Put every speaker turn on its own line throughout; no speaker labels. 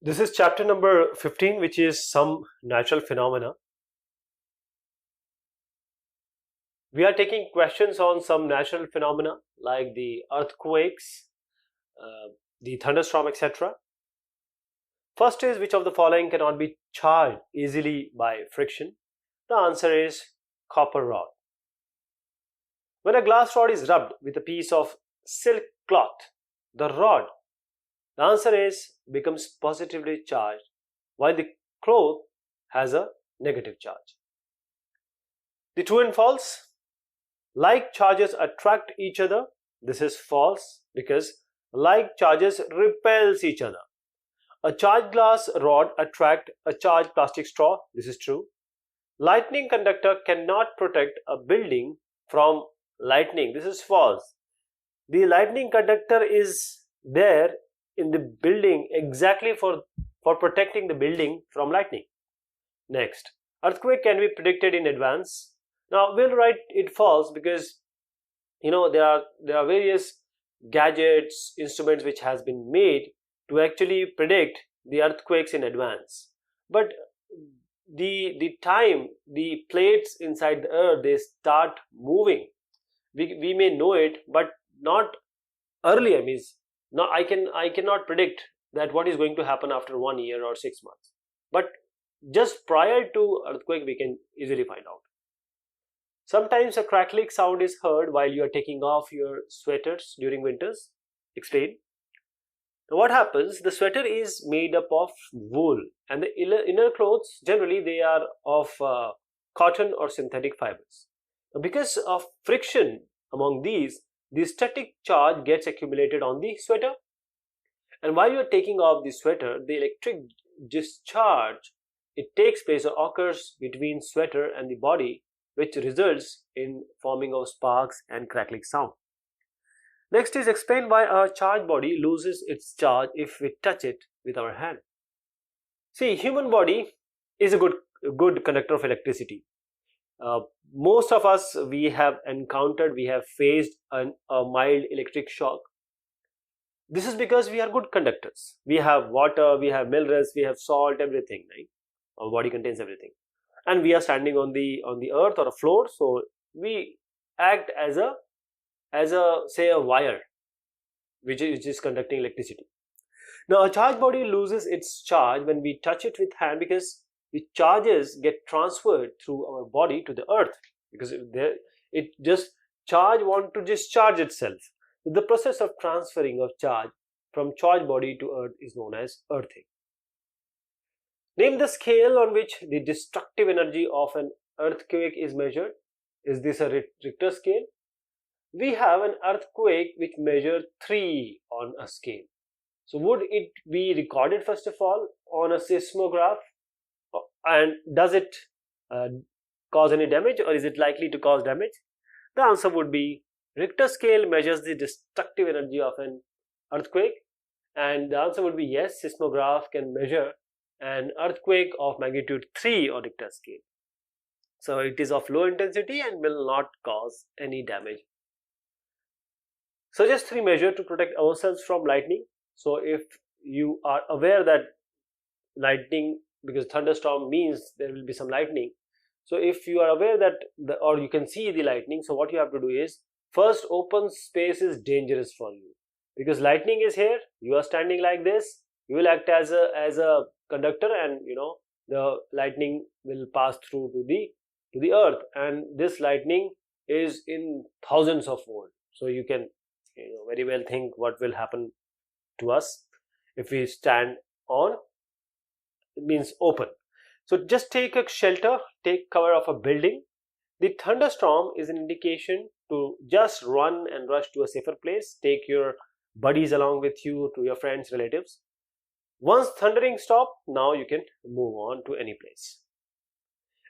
This is chapter number 15, which is some natural phenomena. We are taking questions on some natural phenomena like the earthquakes, the thunderstorm, etc. First is, which of the following cannot be charged easily by friction? The answer is copper rod. When a glass rod is rubbed with a piece of silk cloth, the rod, the answer is, becomes positively charged, while the cloth has a negative charge. The true and false: like charges attract each other. This is false because like charges repels each other. A charged glass rod attract a charged plastic straw. This is true. Lightning conductor cannot protect a building from lightning. This is false. The lightning conductor is there in the building exactly for protecting the building from lightning. Next, earthquake can be predicted in advance. Now we'll write it false because there are various gadgets, instruments which has been made to actually predict the earthquakes in advance. But the time the plates inside the earth they start moving, we may know it, but not earlier. Means now I cannot predict that what is going to happen after 1 year or 6 months. But just prior to earthquake we can easily find out. Sometimes a crackling sound is heard while you are taking off your sweaters during winters. Explain. Now what happens? The sweater is made up of wool, and the inner clothes generally they are of cotton or synthetic fibers. Now, because of friction among these, the static charge gets accumulated on the sweater, and while you are taking off the sweater, the electric discharge it takes place or occurs between sweater and the body, which results in forming of sparks and crackling sound. Next is, explain why a charged body loses its charge if we touch it with our hand. See, human body is a good conductor of electricity. Most of us, we have faced a mild electric shock. This is because we are good conductors. We have water, we have minerals, we have salt, everything, right? Our body contains everything. And we are standing on the earth or a floor, so we act as a say a wire which is conducting electricity. Now a charged body loses its charge when we touch it with hand, because the charges get transferred through our body to the earth, because it just charge want to discharge itself. The process of transferring of charge from charged body to earth is known as earthing. Name the scale on which the destructive energy of an earthquake is measured. Is this a Richter scale? We have an earthquake which measures 3 on a scale. So would it be recorded first of all on a seismograph, and does it cause any damage, or is it likely to cause damage? The answer would be Richter scale measures the destructive energy of an earthquake, and the answer would be yes, seismograph can measure an earthquake of magnitude 3 on Richter scale. So it is of low intensity and will not cause any damage. Suggest 3 measures to protect ourselves from lightning. So if you are aware that lightning, because thunderstorm means there will be some lightning, so if you are aware that or you can see the lightning, so what you have to do is, first, open space is dangerous for you, because lightning is here, you are standing like this, you will act as a conductor, and the lightning will pass through to the earth, and this lightning is in thousands of volt. So you can very well think what will happen to us if we stand on, it means open. So just take a shelter, take cover of a building. The thunderstorm is an indication to just run and rush to a safer place. Take your buddies along with you, to your friends, relatives. Once thundering stop, now you can move on to any place.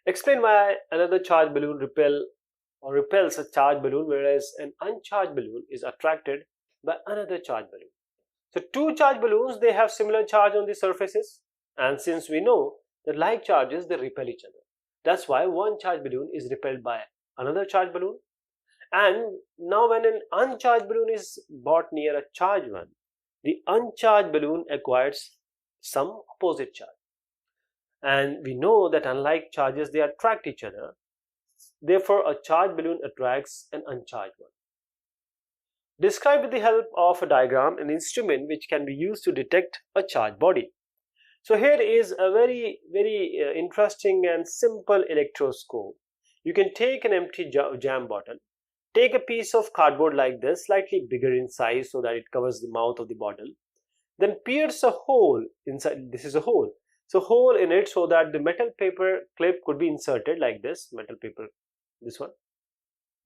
Explain why another charged balloon repels a charged balloon, whereas an uncharged balloon is attracted by another charged balloon. So two charged balloons, they have similar charge on the surfaces, and since we know that like charges they repel each other, that's why one charged balloon is repelled by another charged balloon. And now when an uncharged balloon is brought near a charged one, the uncharged balloon acquires some opposite charge. And we know that unlike charges, they attract each other. Therefore, a charged balloon attracts an uncharged one. Describe with the help of a diagram an instrument which can be used to detect a charged body. So here is a very interesting and simple electroscope. You can take an empty jam bottle, take a piece of cardboard like this, slightly bigger in size so that it covers the mouth of the bottle, then pierce a hole inside. This is a hole. So hole in it so that the metal paper clip could be inserted like this. Metal paper, this one.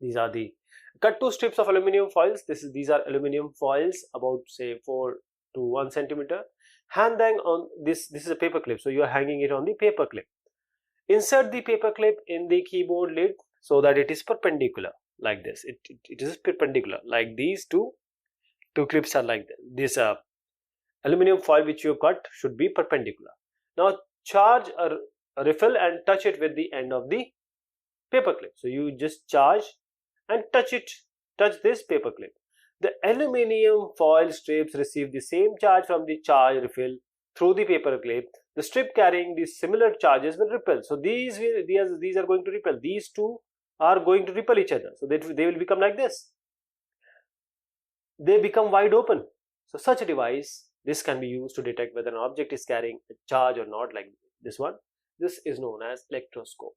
These are the cut 2 strips of aluminum foils. These are aluminum foils about say 4 to 1 centimeter. Hang them on this. This is a paper clip, so you are hanging it on the paper clip. Insert the paper clip in the keyboard lid so that it is perpendicular like this. It is perpendicular like these two clips are like this. This aluminum foil which you cut should be perpendicular. Now charge a refill and touch it with the end of the paper clip. So you just charge and touch this paper clip. The aluminum foil strips receive the same charge from the charge refill through the paper clip. The strip carrying the similar charges will repel. So these are going to repel. These two are going to repel each other. So they will become like this. They become wide open. So such a device, this can be used to detect whether an object is carrying a charge or not, like this one. This is known as electroscope.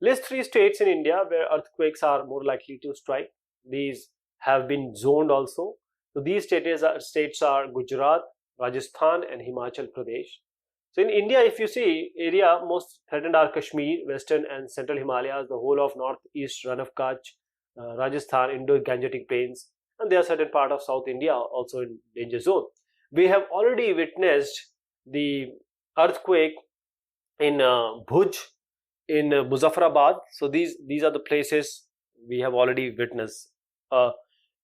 List 3 states in India where earthquakes are more likely to strike. These have been zoned also. So these states are Gujarat, Rajasthan and Himachal Pradesh. So in India, if you see, area most threatened are Kashmir, Western and Central Himalayas, the whole of Northeast Run of Kutch, Rajasthan, Indo-Gangetic Plains, and there are certain part of South India also in danger zone. We have already witnessed the earthquake in Bhuj, in Muzaffarabad. So these are the places we have already witnessed a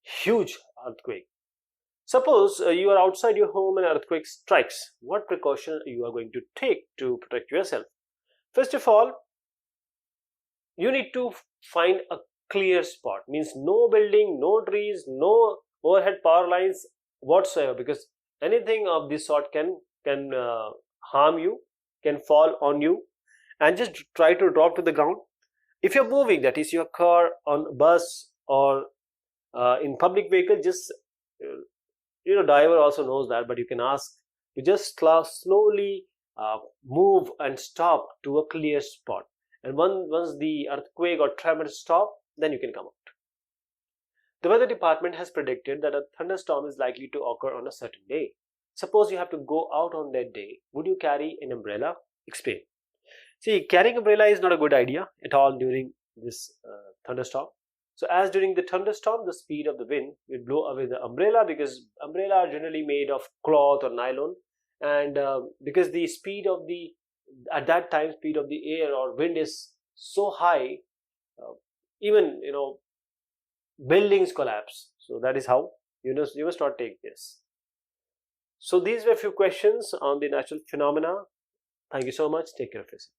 huge earthquake. Suppose you are outside your home and earthquake strikes. What precaution you are going to take to protect yourself? First of all, you need to find a clear spot. Means no building, no trees, no overhead power lines whatsoever, because anything of this sort can harm you, can fall on you, and just try to drop to the ground. If you're moving, that is your car, on bus or in public vehicle, just driver also knows that, but you can ask to just slowly move and stop to a clear spot. And once the earthquake or tremor stop, then you can come out. The weather department has predicted that a thunderstorm is likely to occur on a certain day. Suppose you have to go out on that day. Would you carry an umbrella? Explain. See, carrying umbrella is not a good idea at all during this thunderstorm. So as during the thunderstorm, the speed of the wind will blow away the umbrella, because umbrella are generally made of cloth or nylon, and because the speed of at that time speed of the air or wind is so high, even buildings collapse. So that is how you must not take this. So these were a few questions on the natural phenomena. Thank you so much. Take care of yourself.